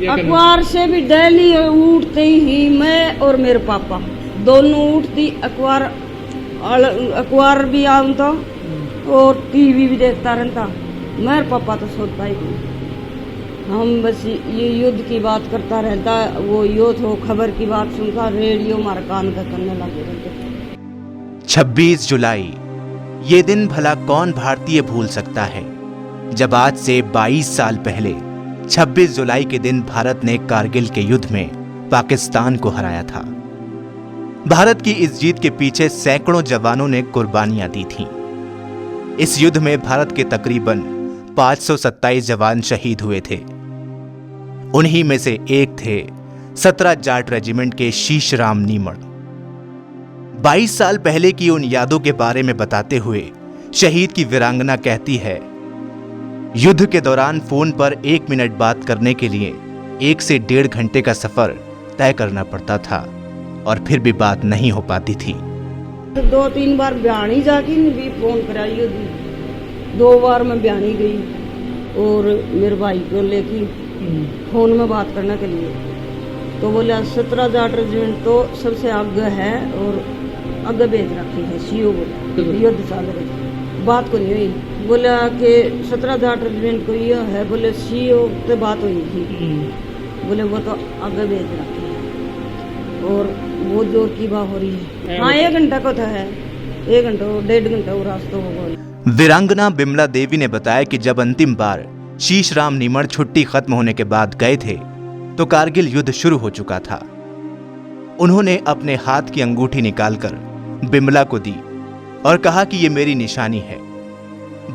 अखबार से भी डेली उठते ही मैं और मेरे पापा दोनों उठती, अखबार भी आता और टीवी भी देखता रहता। मेरे पापा तो सोता ही नहीं। हम बस ये युद्ध की बात करता रहता, वो युद्ध हो खबर की बात सुनता, रेडियो हमारे कान का करने लगे रहते। 26 जुलाई, ये दिन भला कौन भारतीय भूल सकता है, जब आज से 22 साल पहले 26 जुलाई के दिन भारत ने कारगिल के युद्ध में पाकिस्तान को हराया था। भारत की इस जीत के पीछे सैकड़ों जवानों ने कुर्बानियां दी थीं। इस युद्ध में भारत के तकरीबन 527 जवान शहीद हुए थे। उन्हीं में से एक थे 17 जाट रेजिमेंट के शीशराम नीमड़। 22 साल पहले की उन यादों के बारे में बताते हुए शहीद की वीरांगना कहती है, युद्ध के दौरान फोन पर 1 मिनट बात करने के लिए 1 से 1.5 घंटे का सफर तय करना पड़ता था और फिर भी बात नहीं हो पाती थी। 2-3 बार ब्याणी जाके भी फोन कराई, 2 बार मैं ब्याणी गई और मेरे भाई को लेके फोन में बात करने के लिए, तो बोला 17 जाट रेजिमेंट तो सबसे आगे है और आगे भेज रखी है सीओ, बोला युद्ध चल रही, बात को नहीं हुई। बोला कि 17 जाट रेजिमेंट को ये है, बोले सीओ से बात हुई थी, बोले वो तो आगे भेज रखी है और वो जोर की बात हो रही है। हाँ 1 घंटा को था है, 1 घंटा 1.5 घंटा वो रास्ता होगा। वीरांगना बिमला देवी ने बताया कि जब अंतिम बार शीशराम नीमड़ छुट्टी खत्म होने के बाद गए थे तो कारगिल युद्ध शुरू हो चुका था। उन्होंने अपने हाथ की अंगूठी निकालकर बिमला को दी और कहा कि ये मेरी निशानी है।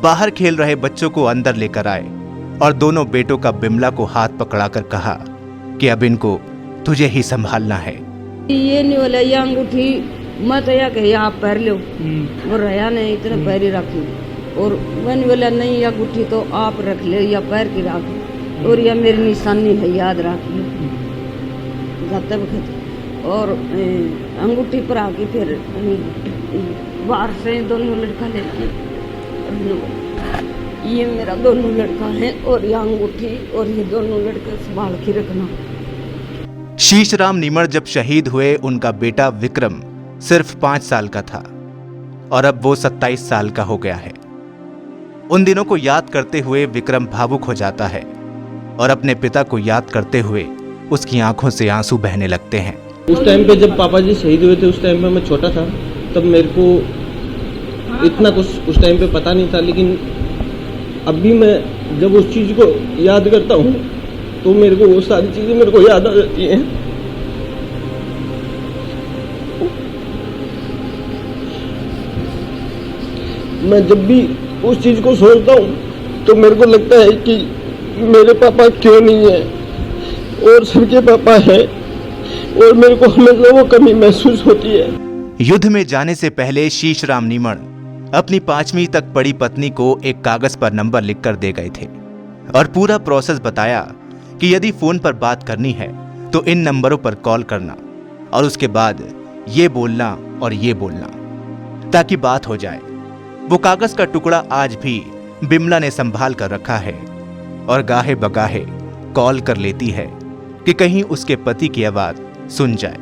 बाहर खेल रहे बच्चों को अंदर लेकर आए और दोनों बेटों का बिमला को हाथ पकड़ाकर कहा कि अब इनको तुझे ही संभालना है। ये नहीं बोला ये अंगूठी मत या कि आप पैर लो, वो रहा नहीं इतने पैर ही रखी, और मैंने बोला नहीं या अंगूठी तो आप रख ले या पैर की रख, और यह मेरी निशानी है याद रखिए जाते वक्त। और अंगूठी पर आके फिर बाहर से दोनों लड़का लेके ये मेरा दोनों लड़का है और ये अंगूठी और ये दोनों लड़के संभाल के रखना। शीशराम नीमड़ जब शहीद हुए उनका बेटा विक्रम सिर्फ 5 साल का था और अब वो 27 साल का हो गया है। उन दिनों को याद करते हुए विक्रम भावुक हो जाता है और अपने पिता को याद करते हुए उसकी आंखों से आंसू बहने लगते हैं। उस टाइम पे जब पापा जी शहीद हुए थे उस टाइम पे मैं छोटा था, तब मेरे को इतना कुछ उस टाइम पे पता नहीं था, लेकिन अभी मैं जब उस चीज़ को याद करता हूँ तो मेरे को वो सारी चीज़ें मेरे को याद आ जाती हैं। मैं जब भी उस चीज़ को सोचता हूँ तो मेरे को लगता है कि मेरे पापा क्यों नहीं है और सबके पापा हैं, और मेरे को हमेशा वो कमी महसूस होती है। युद्ध में जाने से पहले शीशराम नीमड़ अपनी 5वीं तक पढ़ी पत्नी को एक कागज पर नंबर लिखकर दे गए थे और पूरा प्रोसेस बताया कि यदि फोन पर बात करनी है तो इन नंबरों पर कॉल करना और उसके बाद ये बोलना और ये बोलना ताकि बात हो जाए। वो कागज का टुकड़ा आज भी बिमला ने संभाल कर रखा है और गाहे बगाहे कॉल कर लेती है कि कहीं उसके पति की आवाज सुन जाए।